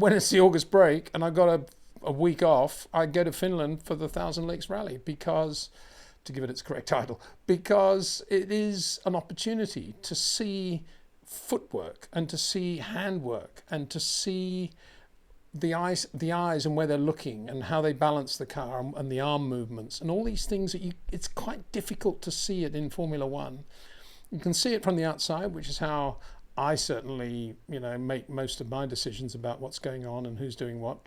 when it's the August break and I've got a week off, I go to Finland for the 1,000 Lakes Rally because, to give it its correct title, because it is an opportunity to see footwork and to see handwork and to see the eyes and where they're looking and how they balance the car and the arm movements and all these things that it's quite difficult to see it in Formula One. You can see it from the outside, which is how I certainly, make most of my decisions about what's going on and who's doing what.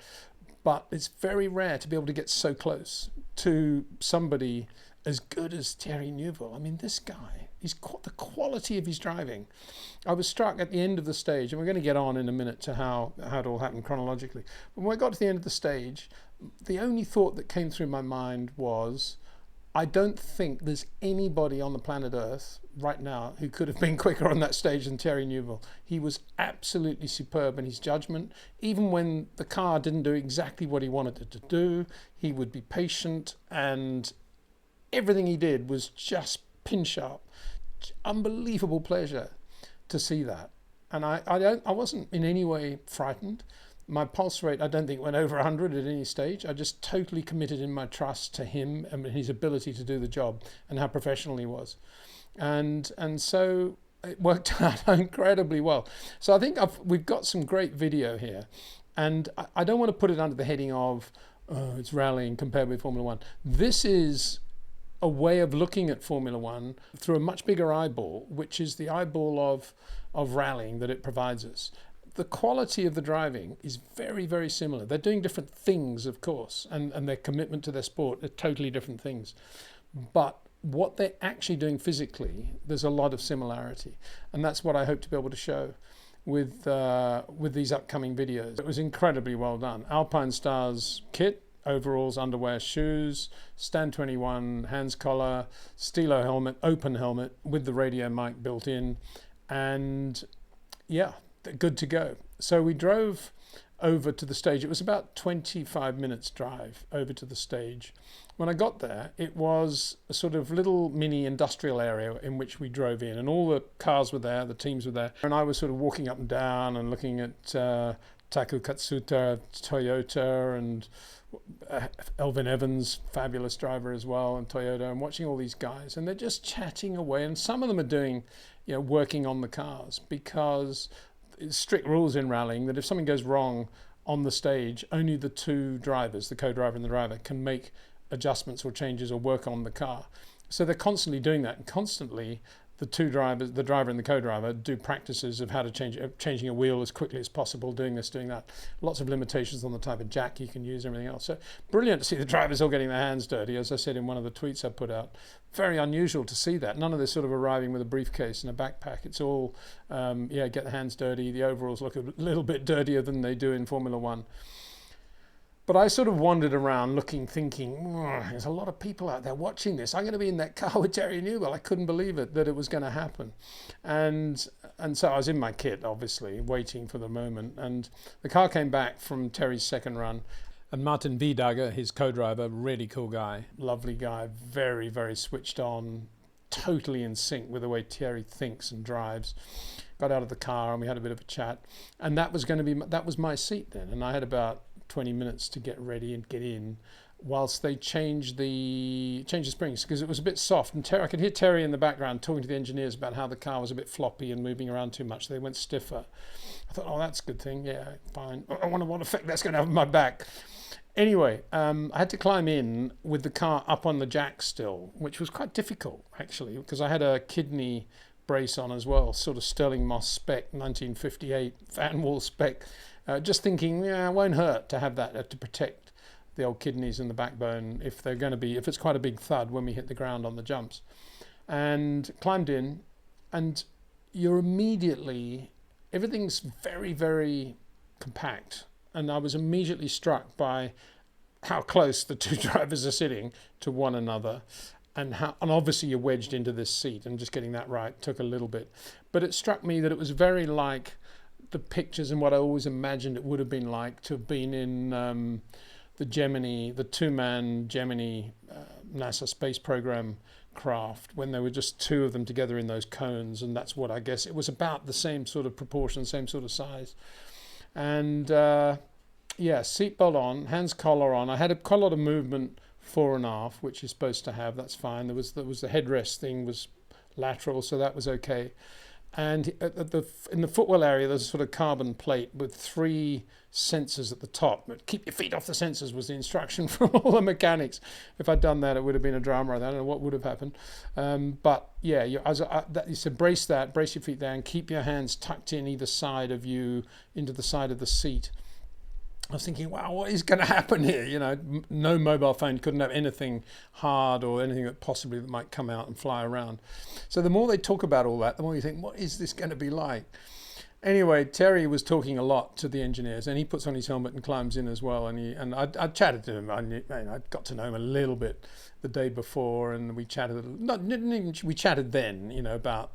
But it's very rare to be able to get so close to somebody as good as Thierry Neuville. I mean, this guy, the quality of his driving. I was struck at the end of the stage, and we're going to get on in a minute to how it all happened chronologically. But when I got to the end of the stage, the only thought that came through my mind was, I don't think there's anybody on the planet Earth right now who could have been quicker on that stage than Thierry Neuville. He was absolutely superb in his judgment. Even when the car didn't do exactly what he wanted it to do, he would be patient, and everything he did was just pin sharp. Unbelievable pleasure to see that. And I wasn't in any way frightened. My pulse rate, I don't think, went over 100 at any stage. I just totally committed in my trust to him and his ability to do the job and how professional he was. And so it worked out incredibly well. So I think we've got some great video here. And I don't want to put it under the heading of, it's rallying compared with Formula One. This is a way of looking at Formula One through a much bigger eyeball, which is the eyeball of rallying that it provides us. The quality of the driving is very, very similar. They're doing different things, of course, and their commitment to their sport are totally different things. But what they're actually doing physically, there's a lot of similarity. And that's what I hope to be able to show with these upcoming videos. It was incredibly well done. Alpinestars kit, overalls, underwear, shoes, Stand 21, hands collar, Stilo helmet, open helmet with the radio mic built in, and yeah, good to go. So we drove over to the stage. It was about 25 minutes drive over to the stage. When I got there, it was a sort of little mini industrial area in which we drove in, and all the cars were there, the teams were there, and I was sort of walking up and down and looking at Taku Katsuta, Toyota, and Elvin Evans, fabulous driver as well, and Toyota, and watching all these guys, and they're just chatting away, and some of them are doing, working on the cars, because it's strict rules in rallying that if something goes wrong on the stage, only the two drivers, the co-driver and the driver, can make adjustments or changes or work on the car. So they're constantly doing that, and constantly the two drivers, the driver and the co-driver, do practices of how to changing a wheel as quickly as possible, doing this, doing that. Lots of limitations on the type of jack you can use, everything else. So brilliant to see the drivers all getting their hands dirty, as I said in one of the tweets I put out. Very unusual to see that. None of this sort of arriving with a briefcase and a backpack. It's all, get the hands dirty. The overalls look a little bit dirtier than they do in Formula One. But I sort of wandered around looking, thinking, there's a lot of people out there watching this. I'm going to be in that car with Thierry Neuville. I couldn't believe it, that it was going to happen. And so I was in my kit, obviously, waiting for the moment. And the car came back from Terry's second run. And Martijn Wydaeghe, his co-driver, really cool guy, lovely guy, very, very switched on, totally in sync with the way Thierry thinks and drives. Got out of the car and we had a bit of a chat. And that was my seat then. And I had about 20 minutes to get ready and get in whilst they changed the springs, because it was a bit soft, and I could hear Terry in the background talking to the engineers about how the car was a bit floppy and moving around too much. They went stiffer. I thought, that's a good thing. Yeah, fine. I wonder what effect that's going to have on my back. Anyway, I had to climb in with the car up on the jack still, which was quite difficult actually, because I had a kidney brace on as well, sort of Sterling Moss spec, 1958 fan wall spec. Just thinking, it won't hurt to have that to protect the old kidneys and the backbone if it's quite a big thud when we hit the ground on the jumps. And climbed in, and everything's very, very compact. And I was immediately struck by how close the two drivers are sitting to one another, and obviously you're wedged into this seat, and just getting that right took a little bit. But it struck me that it was very like the pictures and what I always imagined it would have been like to have been in the two-man Gemini NASA space program craft, when there were just two of them together in those cones, and that's what I guess it was about, the same sort of proportion, same sort of size. And yeah, seatbelt on, hands collar on. I had quite a lot of movement fore and aft, which you're supposed to have. That's fine. There was the headrest thing was lateral, so that was okay. And in the footwell area, there's a sort of carbon plate with 3 sensors at the top. But keep your feet off the sensors was the instruction from all the mechanics. If I'd done that, it would have been a drama. I don't know what would have happened. But yeah, you said brace your feet down, keep your hands tucked in either side of you into the side of the seat. I was thinking, wow, what is going to happen here? You know, no mobile phone, couldn't have anything hard or anything that might come out and fly around. So the more they talk about all that, the more you think, what is this going to be like? Anyway, Terry was talking a lot to the engineers, and he puts on his helmet and climbs in as well. And I chatted to him. I got to know him a little bit the day before, and we chatted. We chatted then, you know, about.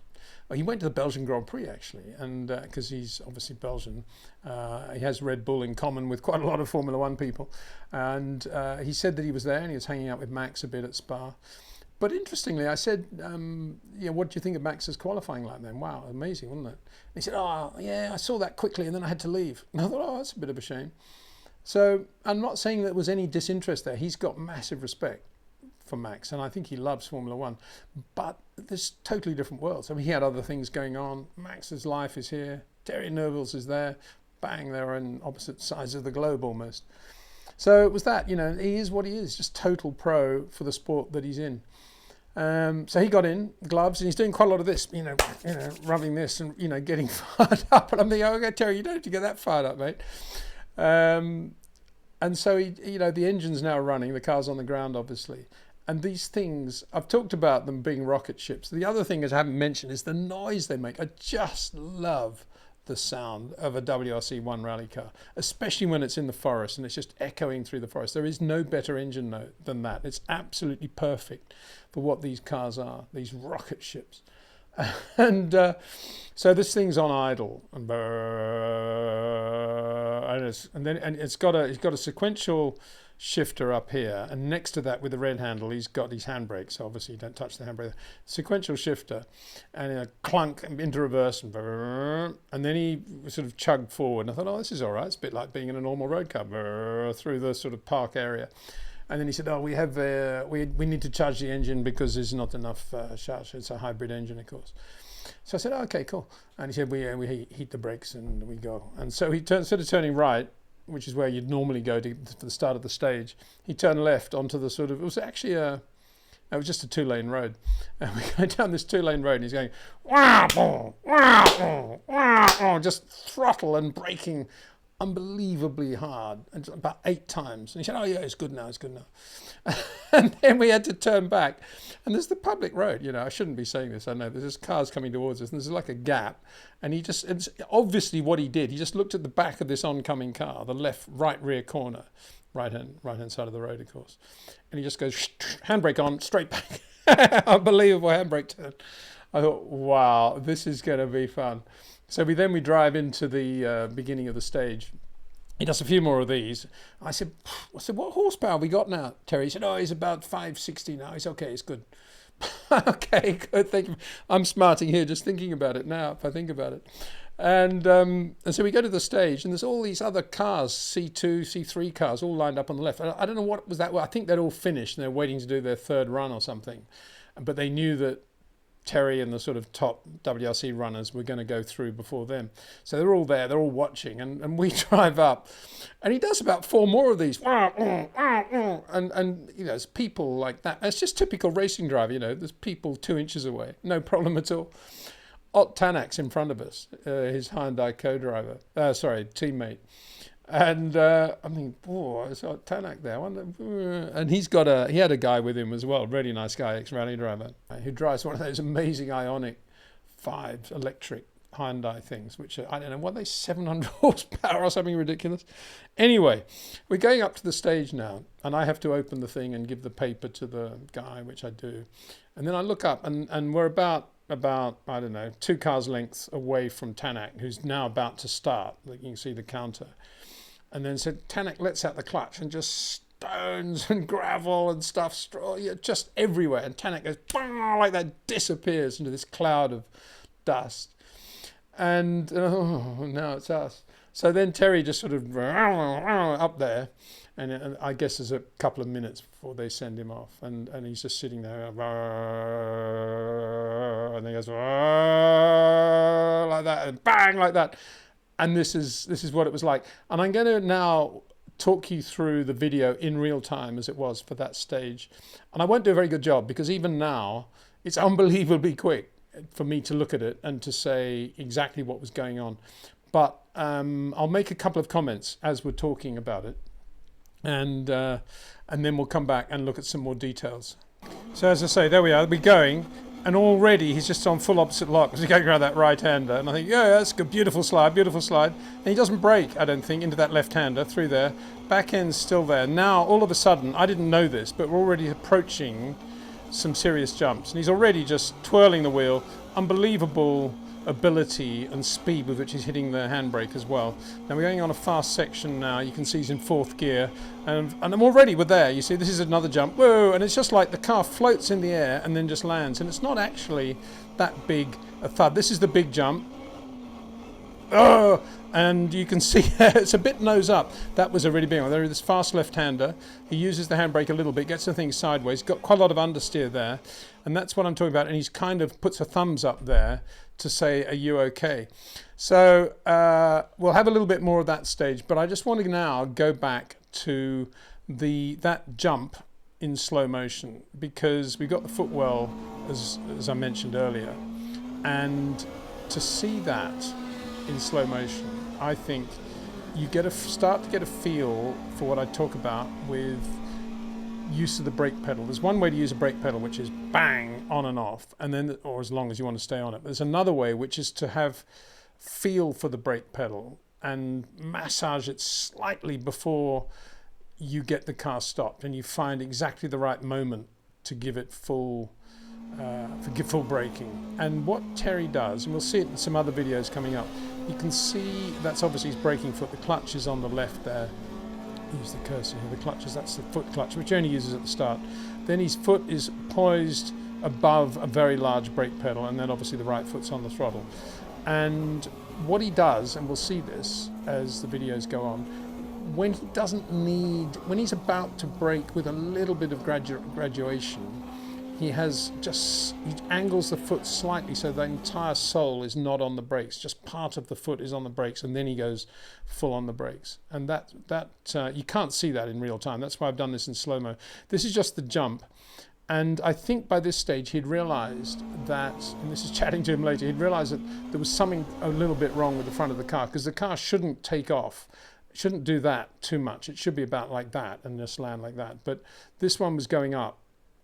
He went to the Belgian Grand Prix actually, and because he's obviously Belgian, he has Red Bull in common with quite a lot of Formula One people, and he said that he was there and he was hanging out with Max a bit at Spa. But interestingly, I said, what do you think of Max's qualifying like then? Wow, amazing, wasn't it? And he said, oh yeah, I saw that quickly and then I had to leave. And I thought, oh, that's a bit of a shame. So I'm not saying there was any disinterest there. He's got massive respect for Max, and I think he loves Formula One, but there's totally different worlds. I mean, he had other things going on. Max's life is here. Thierry Neuville's is there. Bang, they're on opposite sides of the globe almost. So it was that, you know, he is what he is, just total pro for the sport that he's in. So he got in, gloves, and he's doing quite a lot of this, you know, rubbing this and, you know, getting fired up. And I'm thinking, okay, Terry, you don't have to get that fired up, mate. And so, the engine's now running, the car's on the ground, obviously. And these things, I've talked about them being rocket ships. The other thing I haven't mentioned is the noise they make. I just love the sound of a WRC1 rally car, especially when it's in the forest and it's just echoing through the forest. There is no better engine note than that. It's absolutely perfect for what these cars are, these rocket ships. And so this thing's on idle, and it's got a sequential shifter up here, and next to that with the red handle he's got his handbrake, so obviously you don't touch the handbrake. Sequential shifter, and a clunk into reverse, and then he sort of chugged forward, and I thought, oh, this is all right. It's a bit like being in a normal road car through the sort of park area. And then he said, oh, we need to charge the engine because there's not enough charge. It's a hybrid engine, of course. So I said, oh, okay, cool. And he said, we heat the brakes and we go. And so he instead of turning right, which is where you'd normally go to the start of the stage, he turned left onto the sort of, it was actually it was just a 2-lane road. And we go down this 2-lane road and he's going, wah, wah, wah, just throttle and braking unbelievably hard, and about 8 times. And he said, oh yeah, it's good now. And then we had to turn back, and there's the public road, you know, I shouldn't be saying this, I know, there's cars coming towards us, and there's like a gap, and it's obviously what he did, he just looked at the back of this oncoming car, the right rear corner, right hand side of the road, of course, and he just goes, handbrake on, straight back. Unbelievable handbrake turn. I thought, wow, this is going to be fun. So we drive into the beginning of the stage. He does a few more of these. I said, what horsepower have we got now, Terry? He said, oh, he's about 560 now. He said, okay, it's good. Okay, good, thank you. I'm smarting here just thinking about it now, if I think about it. And so we go to the stage, and there's all these other cars, C2, C3 cars, all lined up on the left. I don't know what was that. Well, I think they'd all finished, and they're waiting to do their third run or something. But they knew that Terry and the sort of top WRC runners were going to go through before them. So they're all there, they're all watching, and we drive up, and he does about 4 more of these. And you know, there's people like that. It's just typical racing drive, you know, there's people 2 inches away, no problem at all. Ott Tanak's in front of us, his Hyundai teammate. And I mean, boy, I saw Tanak there. And he had a guy with him as well, really nice guy, ex-rally driver, who drives one of those amazing Ionic 5 electric Hyundai things, which are, I don't know, what are they, 700 horsepower or something ridiculous? Anyway, we're going up to the stage now, and I have to open the thing and give the paper to the guy, which I do. And then I look up, and we're about, I don't know, 2 cars lengths away from Tanak, who's now about to start. You can see the counter. And then said, Tanak lets out the clutch and just stones and gravel and stuff, straw, just everywhere. And Tanak goes, like that, disappears into this cloud of dust. And now it's us. So then Terry just sort of up there, and I guess there's a couple of minutes before they send him off, and he's just sitting there, and he goes like that, and bang like that, and this is what it was like. And I'm going to now talk you through the video in real time as it was for that stage, and I won't do a very good job because even now it's unbelievably quick for me to look at it and to say exactly what was going on. But I'll make a couple of comments as we're talking about it, and then we'll come back and look at some more details. So as I say, there we are, we're going, and already he's just on full opposite lock because he's going around that right-hander, and I think, yeah, that's good, beautiful slide, and he doesn't break, I don't think, into that left-hander through there. Back end's still there. Now, all of a sudden, I didn't know this, but we're already approaching some serious jumps, and he's already just twirling the wheel. Unbelievable ability and speed with which he's hitting the handbrake as well. Now we're going on a fast section now. You can see he's in 4th gear, and I'm already, we're there. You see, this is another jump. Whoa! And it's just like the car floats in the air and then just lands, and it's not actually that big a thud. This is the big jump. Oh! And you can see it's a bit nose up. That was a really big one. There is this fast left-hander. He uses the handbrake a little bit, gets the thing sideways. Got quite a lot of understeer there, and that's what I'm talking about. And he's kind of puts a thumbs up there to say, "Are you okay?" So we'll have a little bit more of that stage, but I just want to now go back to that jump in slow motion, because we got the footwell as I mentioned earlier, and to see that in slow motion, I think you start to get a feel for what I talk about with use of the brake pedal. There's one way to use a brake pedal, which is bang, on and off, and then, or as long as you want to stay on it. But there's another way, which is to have feel for the brake pedal and massage it slightly before you get the car stopped, and you find exactly the right moment to give it full braking. And what Terry does, and we'll see it in some other videos coming up, you can see that's obviously his braking foot. The clutch is on the left there. Use the cursor here. The clutch that's the foot clutch, which he only uses at the start. Then his foot is poised above a very large brake pedal, and then obviously the right foot's on the throttle. And what he does, and we'll see this as the videos go on, when he's about to brake with a little bit of graduation, he angles the foot slightly so the entire sole is not on the brakes, just part of the foot is on the brakes, and then he goes full on the brakes. And that you can't see that in real time. That's why I've done this in slow-mo. This is just the jump. And I think by this stage he'd realized that, and this is chatting to him later, he'd realized that there was something a little bit wrong with the front of the car, because the car shouldn't take off. It shouldn't do that too much. It should be about like that and just land like that. But this one was going up.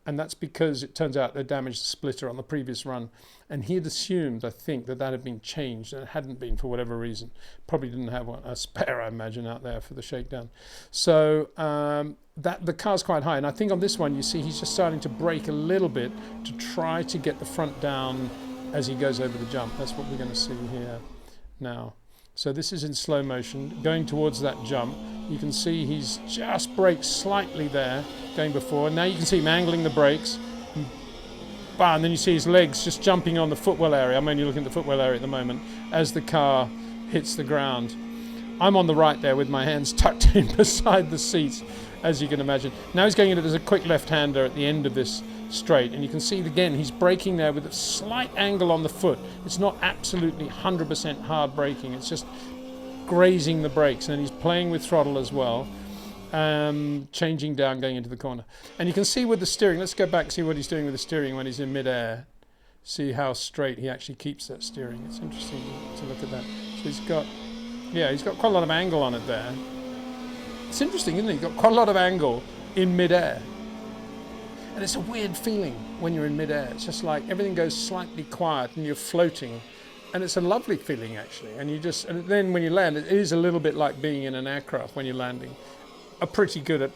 And that's because it turns out they damaged the splitter on the previous run. And he had assumed, I think, that had been changed, and it hadn't been for whatever reason. Probably didn't have a spare, I imagine, out there for the shakedown. So the car's quite high. And I think on this one, you see he's just starting to brake a little bit to try to get the front down as he goes over the jump. That's what we're going to see here now. So this is in slow motion, going towards that jump. You can see he's just braked slightly there, going before. Now you can see him angling the brakes. And then you see his legs just jumping on the footwell area. I'm only looking at the footwell area at the moment, as the car hits the ground. I'm on the right there with my hands tucked in beside the seats, as you can imagine. Now he's going into, there's a quick left-hander at the end of this straight, and you can see again he's braking there with a slight angle on the foot. It's not absolutely 100% hard braking, it's just grazing the brakes, and he's playing with throttle as well, changing down, going into the corner. And you can see with the steering, let's go back and see what he's doing with the steering when he's in mid-air. See how straight he actually keeps that steering. It's interesting to look at that. So he's got quite a lot of angle on it there. It's interesting, isn't it? He's got quite a lot of angle in mid-air. And it's a weird feeling when you're in mid-air. It's just like everything goes slightly quiet and you're floating. And it's a lovely feeling, actually. And then when you land, it is a little bit like being in an aircraft when you're landing. A pretty good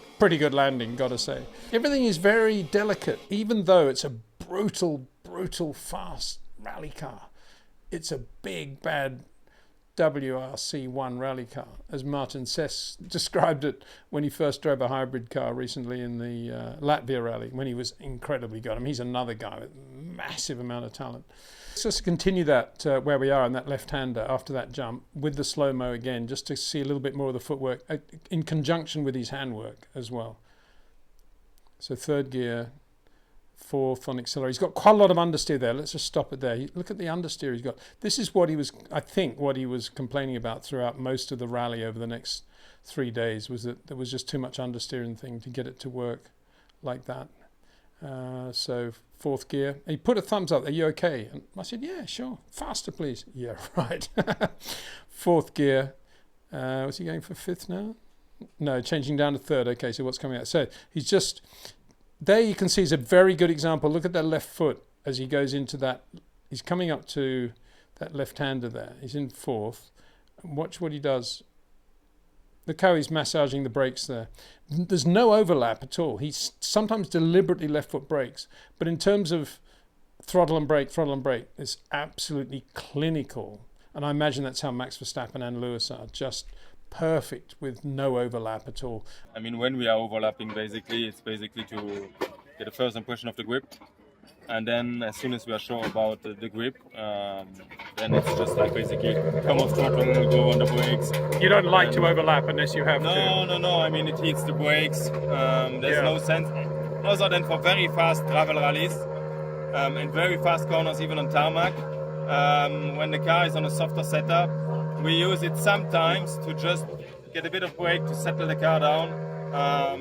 landing, gotta say. Everything is very delicate, even though it's a brutal, fast rally car. It's a big, bad WRC1 rally car, as Martin described it when he first drove a hybrid car recently in the Latvia rally, when he was incredibly good. I mean, he's another guy with massive amount of talent. Let's just continue that where we are in that left-hander after that jump with the slow-mo again, just to see a little bit more of the footwork in conjunction with his handwork as well. So third gear, fourth on accelerator. He's got quite a lot of understeer there. Let's just stop it there. Look at the understeer he's got. This is what he was, I think, what he was complaining about throughout most of the rally over the next 3 days, was that there was just too much understeering thing to get it to work like that. So fourth gear. He put a thumbs up. Are you okay? And I said, yeah, sure. Faster, please. Yeah, right. Fourth gear. Was he going for fifth now? No, changing down to third. Okay, so what's coming out? So he's just... There you can see is a very good example. Look at that left foot as he goes into that. He's coming up to that left-hander there. He's in fourth. And watch what he does. Look how he's massaging the brakes there. There's no overlap at all. He's sometimes deliberately left foot brakes. But in terms of throttle and brake, it's absolutely clinical. And I imagine that's how Max Verstappen and Lewis are. Just perfect with no overlap at all. I mean, when we are overlapping, basically, it's basically to get a first impression of the grip. And then as soon as we are sure about the grip, then it's just like basically come off throttle, go on the brakes. You don't like to overlap unless you have to? No. I mean, it heats the brakes. There's no sense. Other than for very fast gravel rallies and very fast corners, even on tarmac. When the car is on a softer setup, we use it sometimes to just get a bit of brake to settle the car down,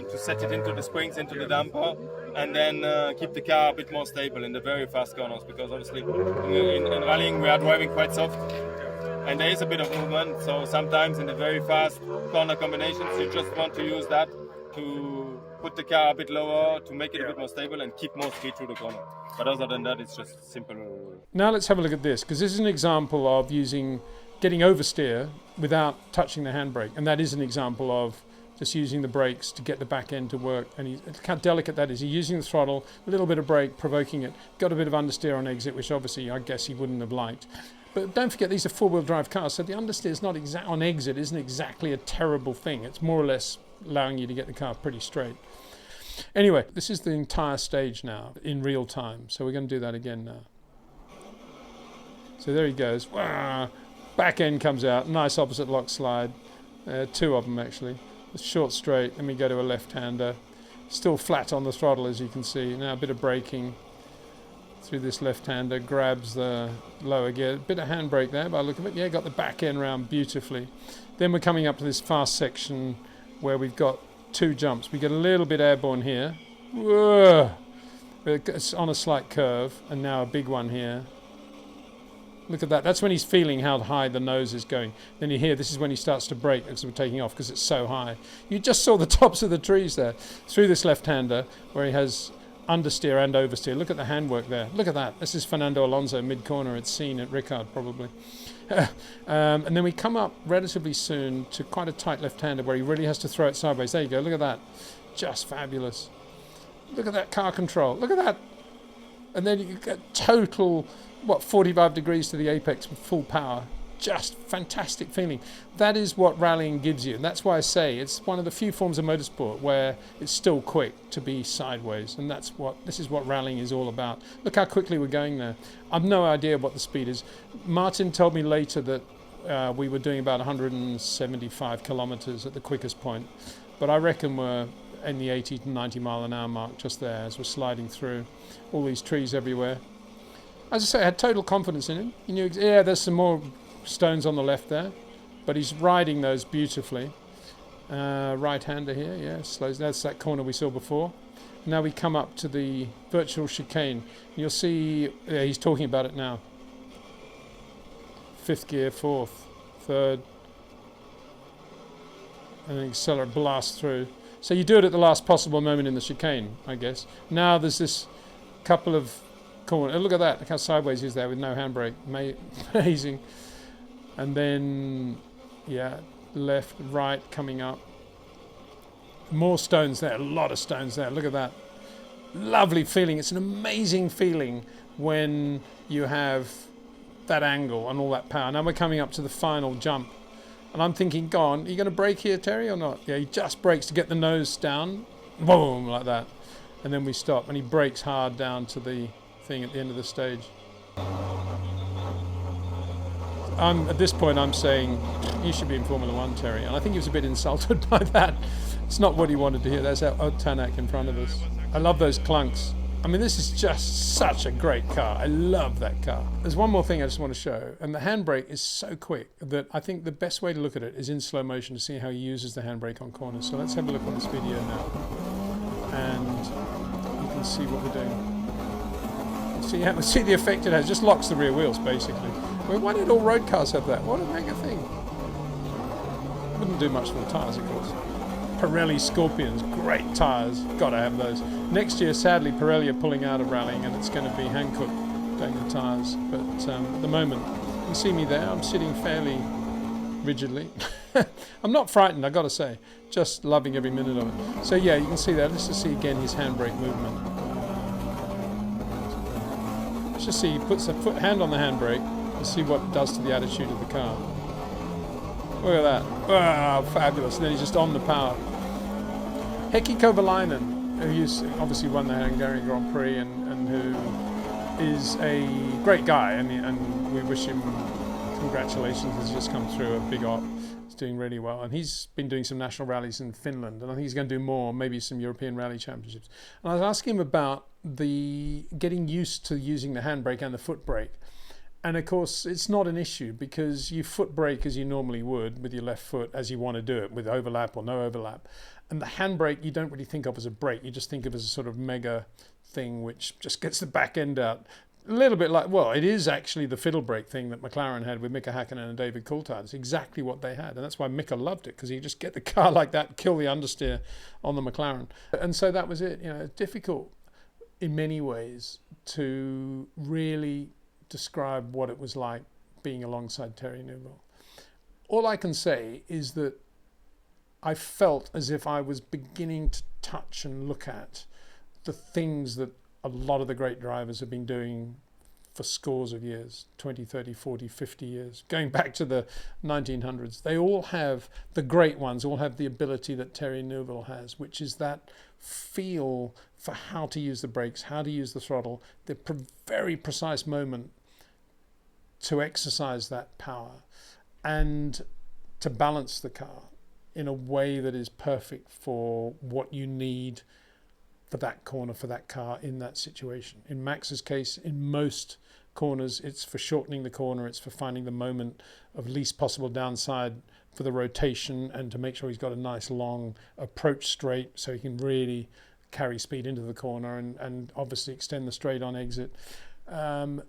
to set it into the springs, into the damper, and then keep the car a bit more stable in the very fast corners, because obviously in rallying we are driving quite soft and there is a bit of movement, so sometimes in the very fast corner combinations you just want to use that to put the car a bit lower, to make it a bit more stable and keep more speed through the corner. But other than that, it's just simple. Now let's have a look at this, because this is an example of getting oversteer without touching the handbrake, and that is an example of just using the brakes to get the back end to work. And look how delicate that is. He's using the throttle, a little bit of brake, provoking it, got a bit of understeer on exit, which obviously I guess he wouldn't have liked. But don't forget, these are four-wheel drive cars, so the understeer is not on exit isn't exactly a terrible thing. It's more or less allowing you to get the car pretty straight. Anyway, this is the entire stage now in real time, so we're going to do that again now. So there he goes. Wow. Back end comes out, nice opposite lock slide, two of them actually. Short straight, then we go to a left-hander. Still flat on the throttle, as you can see. Now a bit of braking through this left-hander, grabs the lower gear. A bit of handbrake there by the look of it. Yeah, got the back end round beautifully. Then we're coming up to this fast section where we've got two jumps. We get a little bit airborne here. Whoa! It's on a slight curve, and now a big one here. Look at that. That's when he's feeling how high the nose is going. Then you hear this is when he starts to brake as we're taking off, because it's so high. You just saw the tops of the trees there through this left-hander where he has understeer and oversteer. Look at the handwork there. Look at that. This is Fernando Alonso mid-corner. It's seen at Ricard probably. And then we come up relatively soon to quite a tight left-hander where he really has to throw it sideways. There you go. Look at that. Just fabulous. Look at that car control. Look at that. And then you get total... 45 degrees to the apex with full power. Just fantastic feeling. That is what rallying gives you. And that's why I say it's one of the few forms of motorsport where it's still quick to be sideways. And this is what rallying is all about. Look how quickly we're going there. I've no idea what the speed is. Martin told me later that we were doing about 175 kilometers at the quickest point. But I reckon we're in the 80 to 90 mile an hour mark just there as we're sliding through all these trees everywhere. As I say, I had total confidence in him. He knew, yeah, there's some more stones on the left there, but he's riding those beautifully. Right-hander here, yeah, slows. That's that corner we saw before. Now we come up to the virtual chicane. You'll see, yeah, he's talking about it now. Fifth gear, fourth, third, and then accelerate, blast through. So you do it at the last possible moment in the chicane, I guess. Now there's this couple of corner. Look at that. Look how sideways he is there with no handbrake. Amazing. And then, yeah, left, right, coming up. More stones there. A lot of stones there. Look at that. Lovely feeling. It's an amazing feeling when you have that angle and all that power. Now we're coming up to the final jump. And I'm thinking, go on, are you going to brake here, Terry, or not? Yeah, he just brakes to get the nose down. Boom, like that. And then we stop, and he brakes hard down to the thing at the end of the stage. At this point, I'm saying, you should be in Formula One, Terry. And I think he was a bit insulted by that. It's not what he wanted to hear. There's Tanak in front of us. I love those clunks. I mean, this is just such a great car. I love that car. There's one more thing I just want to show, and the handbrake is so quick that I think the best way to look at it is in slow motion to see how he uses the handbrake on corners. So let's have a look at this video now, and you can see what we're doing. See the effect it has. Just locks the rear wheels, basically. I mean, why did all road cars have that? What a mega thing. Wouldn't do much for the tyres, of course. Pirelli Scorpions, great tyres, gotta have those. Next year, sadly, Pirelli are pulling out of rallying, and it's going to be Hankook doing the tyres. But at the moment, you can see me there, I'm sitting fairly rigidly. I'm not frightened, I gotta say, just loving every minute of it. So yeah, you can see that. Let's just see again his handbrake movement. Let's just see, he puts a hand on the handbrake and see what it does to the attitude of the car. Look at that. Wow, fabulous. And then he's just on the power. Heikki Kovalainen, who's obviously won the Hungarian Grand Prix and who is a great guy, and we wish him congratulations. He's just come through a big op. He's doing really well. And he's been doing some national rallies in Finland, and I think he's going to do more, maybe some European Rally Championships. And I was asking him about the getting used to using the handbrake and the foot brake. And of course, it's not an issue because you foot brake as you normally would with your left foot as you want to do it, with overlap or no overlap. And the handbrake you don't really think of as a brake, you just think of as a sort of mega thing which just gets the back end out. A little bit like, well, it is actually the fiddle brake thing that McLaren had with Mika Hakkinen and David Coulthard. It's exactly what they had. And that's why Mika loved it, because you just get the car like that, kill the understeer on the McLaren. And so that was it. You know, it's difficult in many ways to really describe what it was like being alongside Thierry Neuville. All I can say is that I felt as if I was beginning to touch and look at the things that a lot of the great drivers have been doing for scores of years, 20, 30, 40, 50 years, going back to the 1900s. They all have, the great ones all have the ability that Thierry Neuville has, which is that feel for how to use the brakes, how to use the throttle, the very precise moment to exercise that power and to balance the car in a way that is perfect for what you need for that corner, for that car in that situation. In Max's case, in most corners, it's for shortening the corner, it's for finding the moment of least possible downside for the rotation and to make sure he's got a nice long approach straight so he can really carry speed into the corner and obviously extend the straight on exit.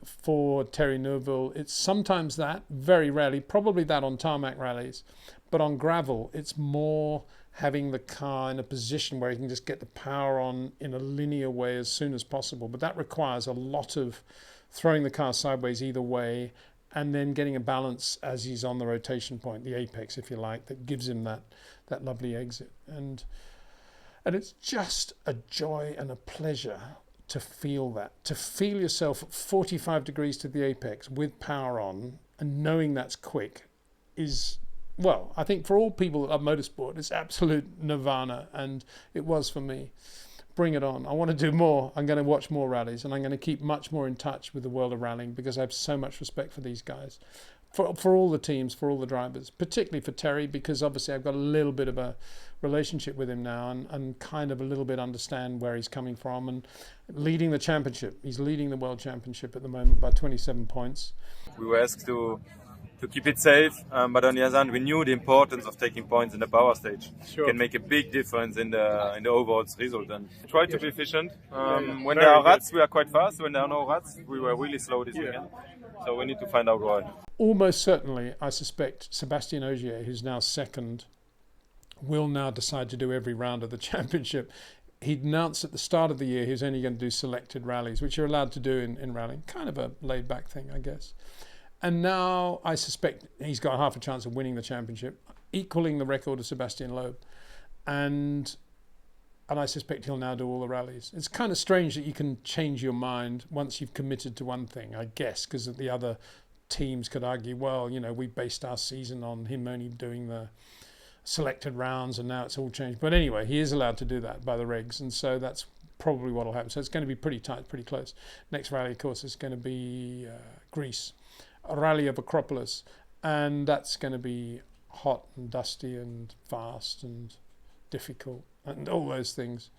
For Thierry Neuville, it's sometimes that, very rarely, probably that on tarmac rallies, but on gravel, it's more having the car in a position where he can just get the power on in a linear way as soon as possible. But that requires a lot of throwing the car sideways either way and then getting a balance as he's on the rotation point, the apex, if you like, that gives him that lovely exit. And it's just a joy and a pleasure to feel that, to feel yourself at 45 degrees to the apex with power on and knowing that's quick is, well, I think for all people that love motorsport, it's absolute nirvana, and it was for me. Bring it on. I want to do more. I'm going to watch more rallies, and I'm going to keep much more in touch with the world of rallying because I have so much respect for these guys, for all the teams, for all the drivers, particularly for Terry, because obviously I've got a little bit of a relationship with him now and kind of a little bit understand where he's coming from and leading the championship. He's leading the world championship at the moment by 27 points. We were asked to keep it safe, but on the other hand, we knew the importance of taking points in the power stage. Sure. Can make a big difference in the overall result. And try to be efficient. When there are ruts, we are quite fast. When there are no ruts, we were really slow this weekend. So we need to find out why. Almost certainly, I suspect Sébastien Ogier, who's now second, will now decide to do every round of the championship. He'd announced at the start of the year he was only going to do selected rallies, which you're allowed to do in rallying. Kind of a laid-back thing, I guess. And now I suspect he's got half a chance of winning the championship, equaling the record of Sébastien Loeb. And I suspect he'll now do all the rallies. It's kind of strange that you can change your mind once you've committed to one thing, I guess, because the other teams could argue, well, you know, we based our season on him only doing the selected rounds and now it's all changed. But anyway, he is allowed to do that by the regs, and so that's probably what will happen. So it's going to be pretty tight, pretty close. Next rally, of course, is going to be Greece, a rally of Acropolis, and that's going to be hot and dusty and fast and difficult and all those things.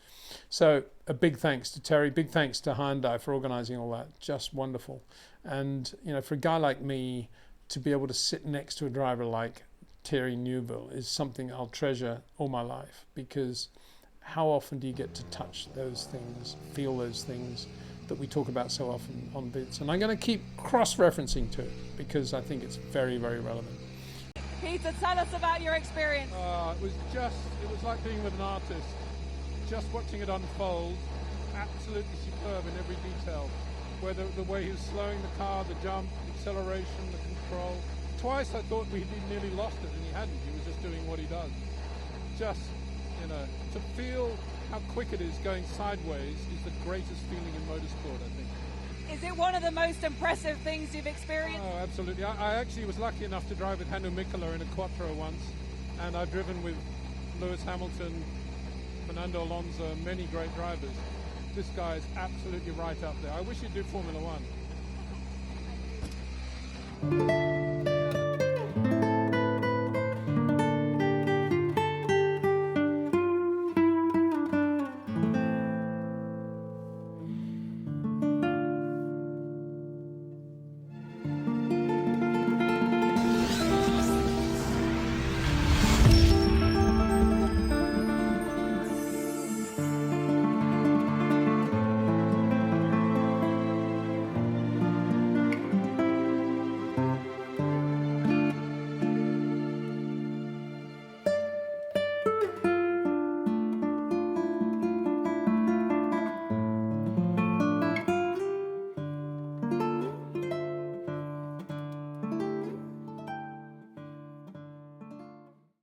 So a big thanks to Terry, big thanks to Hyundai for organising all that. Just wonderful. And you know, for a guy like me to be able to sit next to a driver like Thierry Neuville is something I'll treasure all my life, because how often do you get to touch those things, feel those things that we talk about so often on bits? And I'm going to keep cross-referencing to it because I think it's very, very relevant. Peter, tell us about your experience. It was like being with an artist. Just watching it unfold, absolutely superb in every detail. Whether the way he was slowing the car, the jump, the acceleration, the control. Twice I thought we'd nearly lost it, and he hadn't. He was just doing what he does. Just, you know, to feel how quick it is going sideways is the greatest feeling in motorsport, I think. Is it one of the most impressive things you've experienced? Oh, absolutely. I actually was lucky enough to drive with Hannu Mikkola in a Quattro once, and I've driven with Lewis Hamilton, Fernando Alonso, many great drivers. This guy is absolutely right up there. I wish he'd do Formula One.